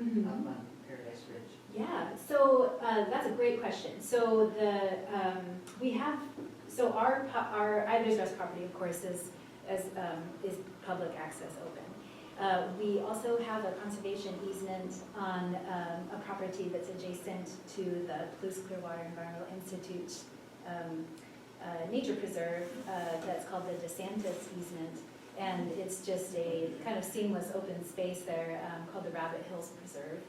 on Paradise Ridge? Yeah, so that's a great question. So we have, so our Ivers Rest property, of course, is public access open. We also have a conservation easement on a property that's adjacent to the Palouse Clearwater Environmental Institute nature preserve that's called the DeSantis easement. And it's just a kind of seamless open space there called the Rabbit Hills Preserve.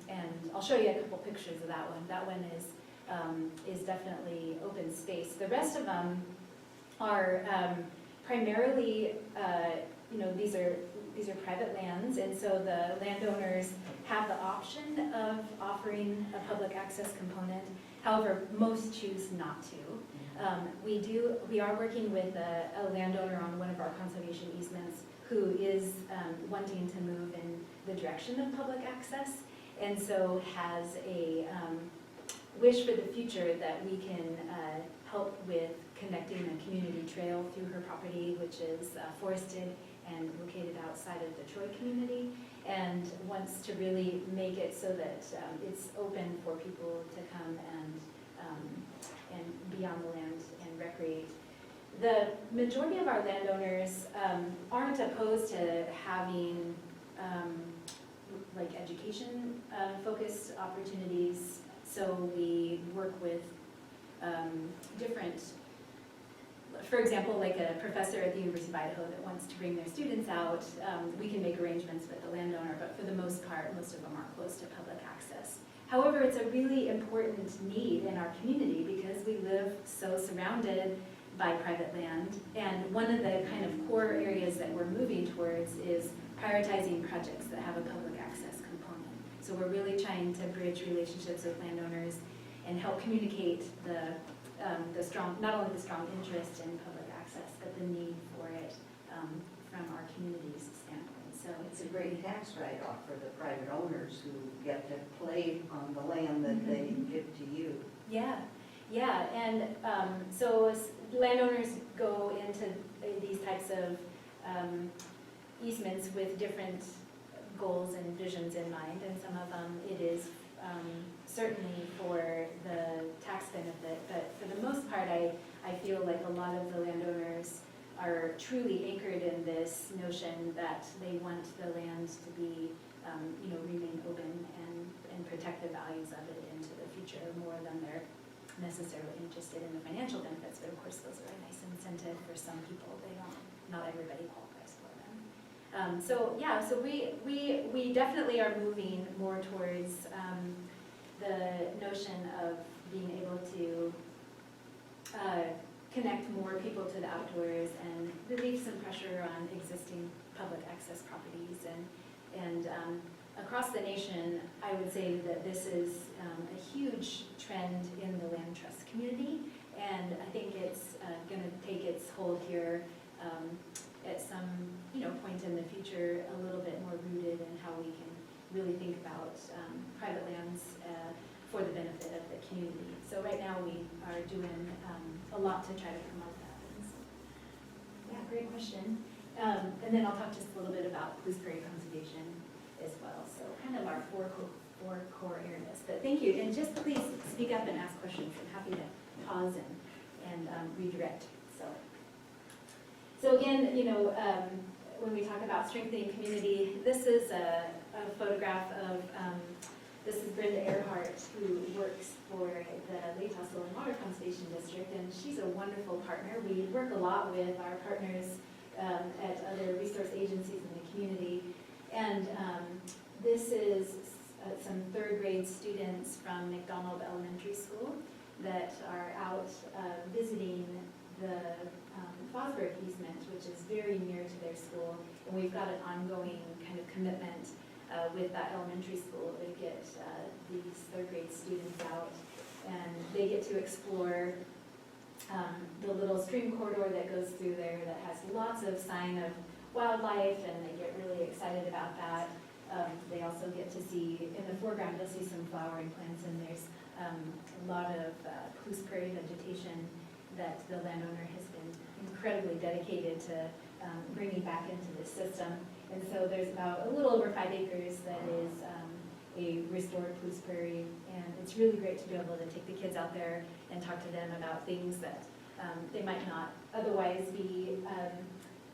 And I'll show you a couple pictures of that one. That one is definitely open space. The rest of them are primarily, these are private lands, and so the landowners have the option of offering a public access component. However, most choose not to. We are working with a landowner on one of our conservation easements who is wanting to move in the direction of public access, and so has a wish for the future that we can help with connecting a community trail through her property, which is forested and located outside of the Troy community, and wants to really make it so that it's open for people to come and be on the land and recreate. The majority of our landowners aren't opposed to having like education focused opportunities, so we work with different, for example, like a professor at the University of Idaho that wants to bring their students out, we can make arrangements with the landowner, but for the most part, most of them are close to public access. However, it's a really important need in our community because we live so surrounded by private land, and one of the kind of core areas that we're moving towards is prioritizing projects that have a public access component. So we're really trying to bridge relationships with landowners and help communicate the strong, not only the strong interest in public access, but the need for it from our community's standpoint. So it's a great tax write-off for the private owners who get to play on the land that they give to you. Yeah, and so landowners go into these types of easements with different goals and visions in mind, and some of them it is certainly for the tax benefit, but for the most part I feel like a lot of the landowners are truly anchored in this notion that they want the land to be, remain open and protect the values of it into the future more than they're necessarily interested in the financial benefits, but of course those are a nice incentive for some people. Not everybody qualifies for them. So we definitely are moving more towards the notion of being able to connect more people to the outdoors and relieve some pressure on existing public access properties. And across the nation, I would say that this is a huge trend in the land trust community, and I think it's going to take its hold here at some point in the future, a little bit more rooted in how we can really think about private lands for the benefit of the community. So right now we are doing a lot to try to promote that. And so, yeah, great question. And then I'll talk just a little bit about Palouse Prairie conservation as well. So kind of our four core areas. But thank you, and just please speak up and ask questions. I'm happy to pause and redirect. So again, when we talk about strengthening community, this is a photograph of, this is Brenda Earhart, who works for the Lake Tahoe and Water Conservation District, and she's a wonderful partner. We work a lot with our partners at other resource agencies in the community, and this is some third grade students from McDonald Elementary School that are out visiting the Fosberg easement, which is very near to their school, and we've got an ongoing kind of commitment with that elementary school to get these third grade students out, and they get to explore the little stream corridor that goes through there that has lots of sign of wildlife, and they get really excited about that. They also get to see, in the foreground, you'll see some flowering plants, and there's a lot of Palouse Prairie vegetation that the landowner has been incredibly dedicated to bringing back into the system. And so there's about a little over 5 acres that is a restored Palouse prairie, and it's really great to be able to take the kids out there and talk to them about things that they might not otherwise be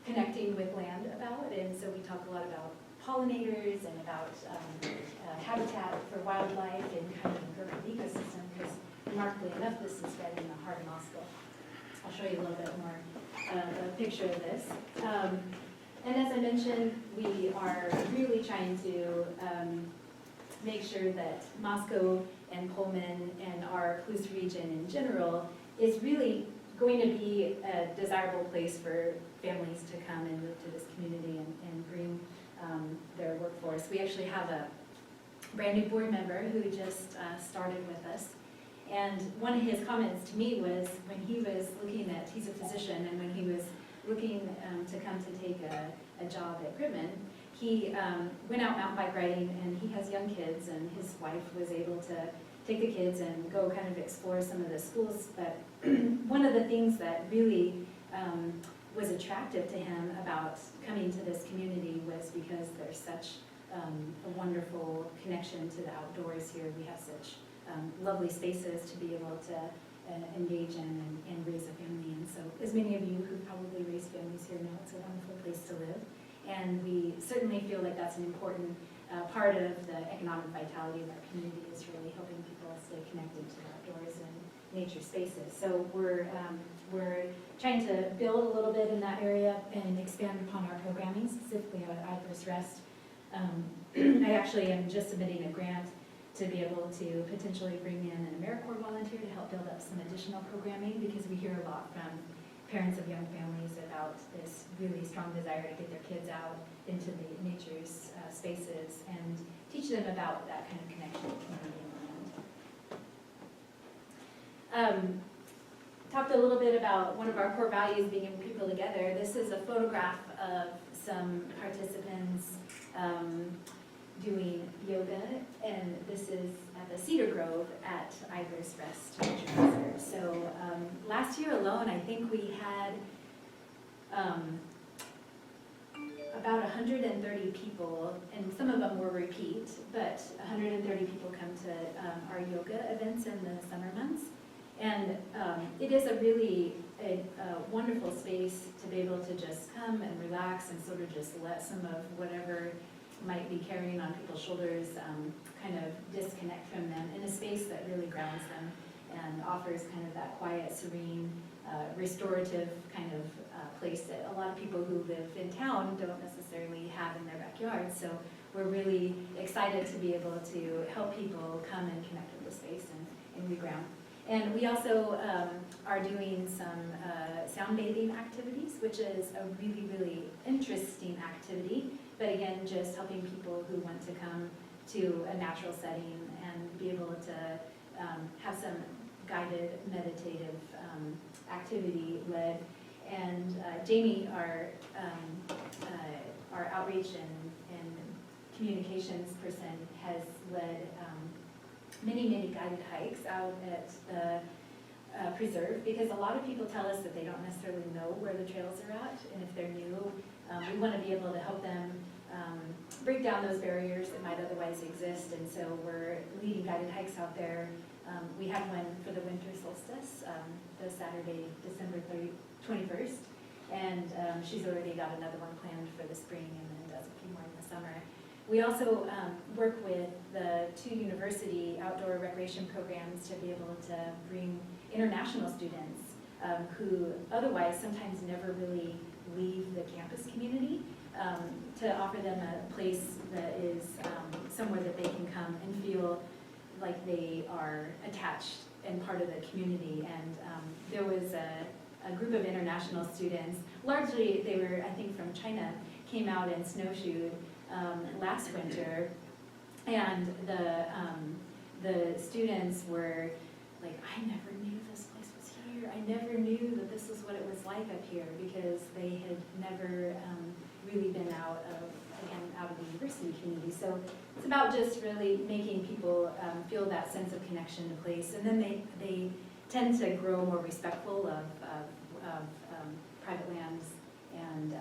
connecting with land about. And so we talk a lot about pollinators and about habitat for wildlife and kind of an urban ecosystem, because remarkably enough, this is right in the heart of Moscow. I'll show you a little bit more a picture of this. And as I mentioned, we are really trying to make sure that Moscow and Pullman and our Palouse region in general is really going to be a desirable place for families to come and move to this community and bring their workforce. We actually have a brand new board member who just started with us. And one of his comments to me was when he was looking at, he's a physician, and when he was looking to come to take a job at Gritman, he went out mountain bike riding, and he has young kids, and his wife was able to take the kids and go kind of explore some of the schools. But one of the things that really was attractive to him about coming to this community was because there's such a wonderful connection to the outdoors here. We have such lovely spaces to be able to engage in and raise a family in. So as many of you who probably raised families here know, it's a wonderful place to live. And we certainly feel like that's an important part of the economic vitality of our community, is really helping people stay connected to the outdoors and nature spaces. So we're trying to build a little bit in that area and expand upon our programming, specifically at Ivar's Rest. I actually am just submitting a grant to be able to potentially bring in an AmeriCorps volunteer to help build up some additional programming, because we hear a lot from parents of young families about this really strong desire to get their kids out into the nature's spaces and teach them about that kind of connection to community and land. Talked a little bit about one of our core values, bringing people together. This is a photograph of some participants doing yoga, and this is at the Cedar Grove at Ivar's Rest Nature Reserve. So last year alone, I think we had about 130 people, and some of them were repeat, but 130 people come to our yoga events in the summer months. And it is a really a wonderful space to be able to just come and relax and sort of just let some of whatever might be carrying on people's shoulders kind of disconnect from them in a space that really grounds them and offers kind of that quiet, serene, restorative kind of place that a lot of people who live in town don't necessarily have in their backyard. So we're really excited to be able to help people come and connect with the space and reground. And we also are doing some sound bathing activities, which is a really, really interesting activity. But again, just helping people who want to come to a natural setting and be able to have some guided meditative activity led. And Jamie, our outreach and communications person, has led many guided hikes out at the preserve, because a lot of people tell us that they don't necessarily know where the trails are at, and if they're new, we want to be able to help them break down those barriers that might otherwise exist. And so we're leading guided hikes out there. We have one for the winter solstice, the Saturday, December 21st, and she's already got another one planned for the spring, and then does a few more in the summer. We also work with the 2 university outdoor recreation programs to be able to bring international students who otherwise sometimes never really leave the campus community, to offer them a place that is somewhere that they can come and feel like they are attached and part of the community. And there was a group of international students, largely they were, I think, from China, came out and snowshoed last winter, and the students were like, I never knew this place was here. I never knew that this was what it was like up here, because they had never really been out of the university community. So it's about just really making people feel that sense of connection to place, and then they tend to grow more respectful of private lands and and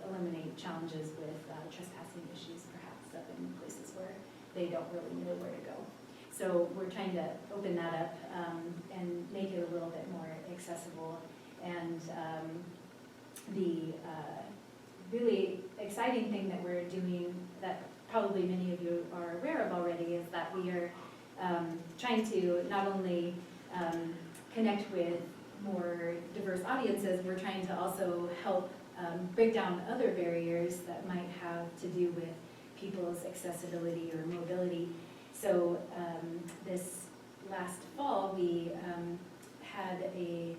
eliminate challenges with trespassing issues perhaps up in places where they don't really know where to go. So we're trying to open that up and make it a little bit more accessible. And the really exciting thing that we're doing that probably many of you are aware of already is that we are trying to not only connect with more diverse audiences, we're trying to also help break down other barriers that might have to do with people's accessibility or mobility. So this last fall, we had a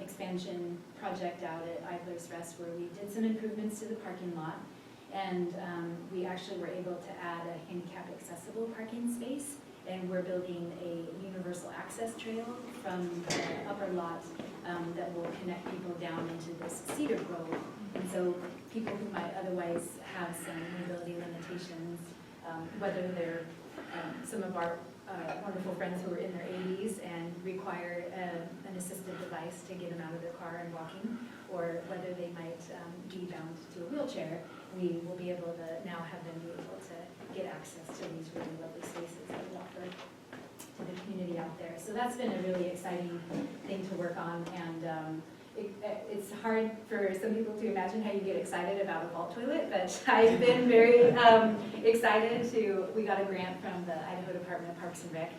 expansion project out at Idler's Rest where we did some improvements to the parking lot, and we actually were able to add a handicap accessible parking space, and we're building a universal access trail from the upper lot that will connect people down into this cedar grove. And so people who might otherwise have some mobility limitations, whether they're some of our wonderful friends who are in their 80s and require an assistive device to get them out of their car and walking, or whether they might be bound to a wheelchair, we will be able to now have them be able to get access to these really lovely spaces that we offer to the community out there. So that's been a really exciting thing to work on, and it's hard for some people to imagine how you get excited about a vault toilet, but I've been very excited we got a grant from the Idaho Department of Parks and Rec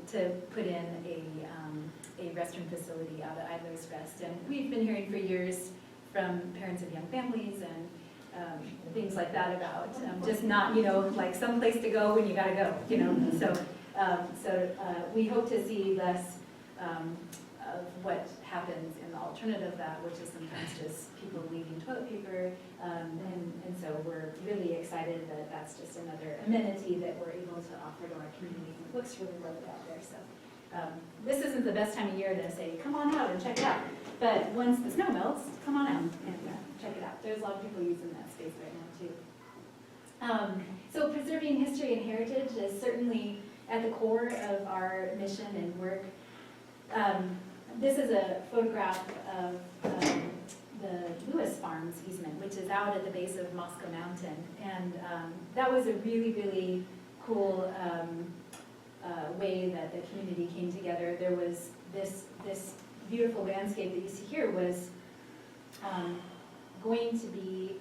to put in a restroom facility out at Idler's Rest. And we've been hearing for years from parents of young families and things like that about just not, like some place to go when you gotta go, So we hope to see less of what happens in the alternative of that, which is sometimes just people leaving toilet paper. And so we're really excited that that's just another amenity that we're able to offer to our community. It looks really lovely out there. So this isn't the best time of year to say, come on out and check it out. But once the snow melts, come on out and check it out. There's a lot of people using that space right now too. So preserving history and heritage is certainly at the core of our mission and work. This is a photograph of the Lewis Farms easement, which is out at the base of Moscow Mountain. And that was a really, really cool way that the community came together. There was this beautiful landscape that you see here was going to be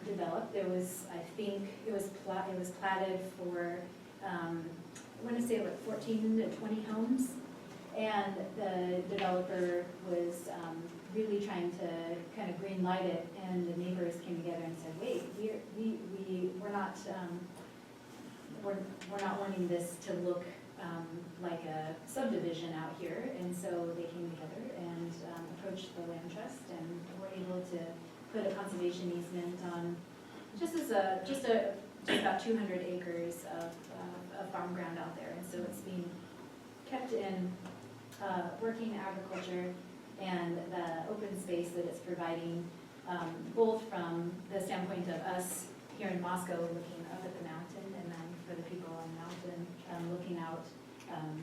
developed. There was, I think, it was platted for, I want to say like 14 to 20 homes. And the developer was really trying to kind of green light it, and the neighbors came together and said, "Wait, we're not wanting this to look like a subdivision out here." And so they came together and approached the land trust, and were able to put a conservation easement on just about 200 acres of farm ground out there. And so it's being kept in working agriculture, and the open space that it's providing, both from the standpoint of us here in Moscow looking up at the mountain, and then for the people on the mountain looking out,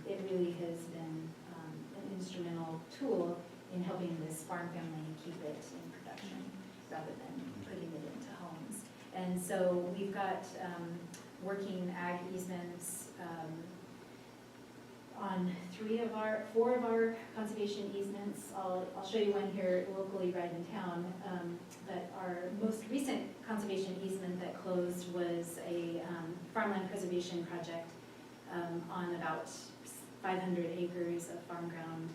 it really has been an instrumental tool in helping this farm family keep it in production rather than putting it into homes. And so we've got working ag easements on 4 of our conservation easements. I'll show you one here locally right in town. But our most recent conservation easement that closed was a farmland preservation project on about 500 acres of farm ground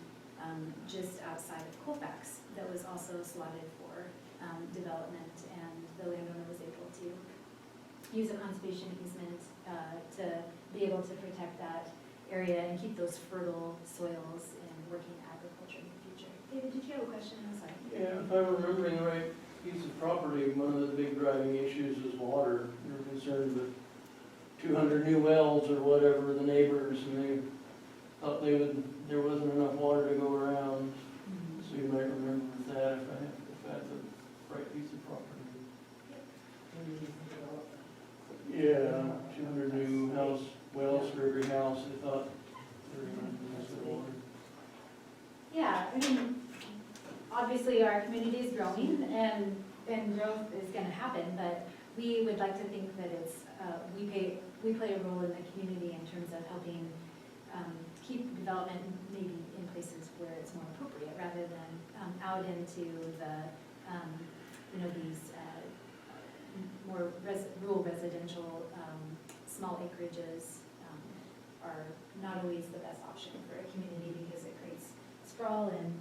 just outside of Colfax that was also slotted for development, and the landowner was able to use a conservation easement to be able to protect that area and keep those fertile soils in working agriculture in the future. David, did you have a question? I'm sorry. Yeah, if I'm remembering the right piece of property, one of the big driving issues is water. They were concerned with 200 new wells or whatever, the neighbors, and they thought there wasn't enough water to go around. So you might remember that if that's the right piece of property. Yeah, 200 new wells for every house. They thought they were going to miss the water. Yeah, I mean, obviously our community is growing, and growth is gonna happen, but we would like to think that it's, we play a role in the community in terms of helping keep development maybe in places where it's more appropriate, rather than out into the, these more rural residential, small acreages are not always the best option for a community because it creates sprawl and